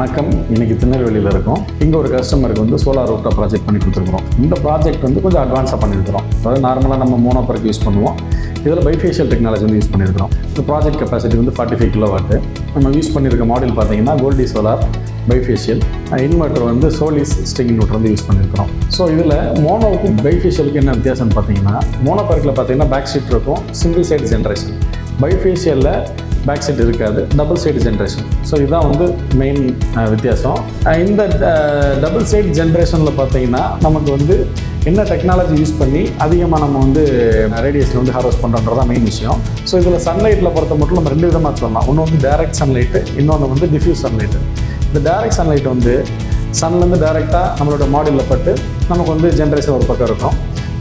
வணக்கம். இன்னைக்கு திருநெல்வேலியில் இருக்கோம். இங்கே ஒரு கஸ்டமருக்கு வந்து சோலார் ரூஃப்டாப் ப்ராஜெக்ட் பண்ணி கொடுத்துருக்குறோம். இந்த ப்ராஜெக்ட் வந்து கொஞ்சம் அட்வான்ஸாக பண்ணியிருக்கிறோம். அதாவது நார்மலாக நம்ம மோனோபருக்கு யூஸ் பண்ணுவோம். இதில் பைஃபேஷியல் டெக்னாலஜி வந்து யூஸ் பண்ணியிருக்கிறோம். இந்த ப்ராஜெக்ட் கெப்பாசிட்டி வந்து 45 கிலோவாட்டு. நம்ம யூஸ் பண்ணியிருக்க மாடல் பார்த்தீங்கன்னா கோல்டி சோலார் பைஃபேஷியல். இன்வெர்ட்டர் வந்து சோலிஸ் ஸ்ட்ரிங் இன்வெர்ட்டர் வந்து யூஸ் பண்ணியிருக்கிறோம். ஸோ இதில் மோனோவுக்கும் பைஃபேஷியலுக்கு என்ன வித்தியாசம்னு பார்த்தீங்கன்னா, மோனோபர்க்கில் பார்த்தீங்கன்னா பேக் சீட் இருக்கும், சிங்கிள் சைடு ஜென்ரேஷன். பைஃபேஷியலில் பேக் சைட் இருக்காது, டபுள் சைடு ஜென்ரேஷன். ஸோ இதுதான் வந்து மெயின் வித்தியாசம். இந்த டபுள் சைடு ஜென்ரேஷனில் பார்த்தீங்கன்னா நமக்கு வந்து என்ன டெக்னாலஜி யூஸ் பண்ணி அதிகமாக நம்ம வந்து ரேடியேஷன் வந்து ஹார்வெஸ்ட் பண்ணுறதுதான் மெயின் விஷயம். ஸோ இதில் சன்லைட்டில் பொறுத்த மட்டும் நம்ம ரெண்டு விதமாக சொல்லலாம். ஒன்று வந்து டைரக்ட் சன்லைட்டு, இன்னொன்று வந்து டிஃப்யூஸ் சன்லைட்டு. இந்த டைரக்ட் சன்லைட் வந்து சன்லேருந்து டைரெக்டாக நம்மளோட மாடியில் பட்டு நமக்கு வந்து ஜென்ரேஷன் ஒரு பக்கம் இருக்கும்.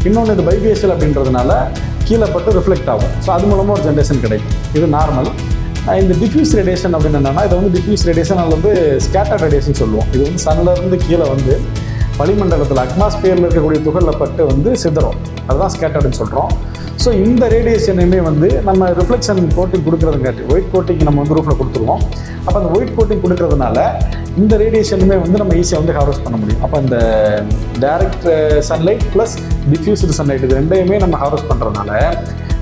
இன்னொன்று இது பைஃபேஷியல் அப்படின்றதுனால கீழே பட்டு ரிஃப்ளெக்ட் ஆகும். ஸோ அது மூலமாக ஒரு ஜென்ரேஷன் கிடைக்கும். இது நார்மல். இந்த டிஃப்யூஸ் ரேடியேஷன் அப்படின்னு என்னென்னா, இது வந்து டிஃப்யூஸ் ரேடியேஷன் அல்லது வந்து ஸ்கேட்டர் ரேடியேஷன் சொல்லுவோம். இது வந்து சன்லேருந்து கீழே வந்து வளிமண்டலத்தில் அட்மாஸ்பியரில் இருக்கக்கூடிய துகளில் பட்டு வந்து சிதறும். அதுதான் ஸ்கேட்டர்டுன்னு சொல்கிறோம். ஸோ இந்த ரேடியேஷனையுமே வந்து நம்ம ரிஃப்ளெக்ஷன் கோட்டிங் கொடுக்குறதுங்காட்டி ஒயிட் கோட்டிங் நம்ம வந்து ரூஃபில் கொடுத்துருவோம். அப்போ அந்த ஒயிட் கோட்டிங் கொடுக்கறதுனால இந்த ரேடியேஷனுமே வந்து நம்ம ஈஸியாக வந்து ஹார்வெஸ்ட் பண்ண முடியும். அப்போ இந்த direct sunlight plus diffused sunlight இது ரெண்டையுமே நம்ம ஹார்வெஸ்ட் பண்ணுறதுனால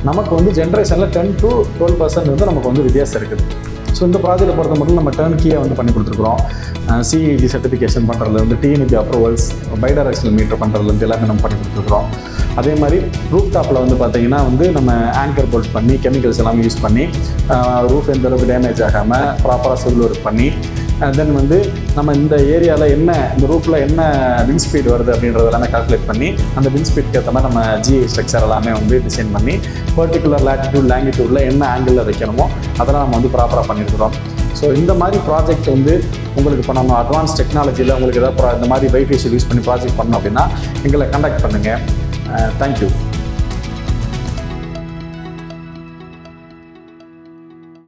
நமக்கு வந்து ஜென்ரேஷனில் 10 to 12% வந்து நமக்கு வந்து வித்தியாசம் இருக்குது. ஸோ இந்த ப்ராஜெக்ட்டை பொறுத்த மட்டும் நம்ம டர்ன்கீயை வந்து பண்ணி கொடுத்துருக்குறோம். சிஇஜி சர்டிஃபிகேஷன் பண்ணுறதுலேருந்து டிஎன்இபி அப்ரூவல்ஸ், பைடைரக்ஷனல் மீட்டர் பண்ணுறதுலேருந்து எல்லாமே நம்ம பண்ணி கொடுத்துருக்குறோம். அதே மாதிரி ரூஃப்டாப்பில் வந்து பார்த்திங்கன்னா வந்து நம்ம ஆங்கர் போல்ட் பண்ணி கெமிக்கல்ஸ் எல்லாமே யூஸ் பண்ணி ரூஃப் எந்த அளவுக்கு டேமேஜ் ஆகாமல் ப்ராப்பராக சிவில் ஒர்க் பண்ணி தென் வந்து நம்ம இந்த ஏரியாவில் என்ன இந்த ரூஃபில் என்ன விண்ட் ஸ்பீட் வருது அப்படின்றது எல்லாமே கால்குலேட் பண்ணி அந்த விண்ட் ஸ்பீட்க்கு ஏற்ற மாதிரி நம்ம ஜிஐ ஸ்ட்ரக்சர் எல்லாமே வந்து டிசைன் பண்ணி பர்டிகுலர் லேட்டிடியூட் லாங்கிடியூடில் என்ன ஆங்கிளில் வைக்கணுமோ அதெல்லாம் நம்ம வந்து ப்ராப்பராக பண்ணியிருக்கிறோம். ஸோ இந்த மாதிரி ப்ராஜெக்ட் வந்து உங்களுக்கு இப்போ நம்ம அட்வான்ஸ் டெக்னாலஜியில் உங்களுக்கு ஏதாவது இந்த மாதிரி பைஃபேஷியல் யூஸ் பண்ணி ப்ராஜெக்ட் பண்ணோம் அப்படின்னா எங்களை கான்டாக்ட் பண்ணுங்கள். தேங்க்யூ.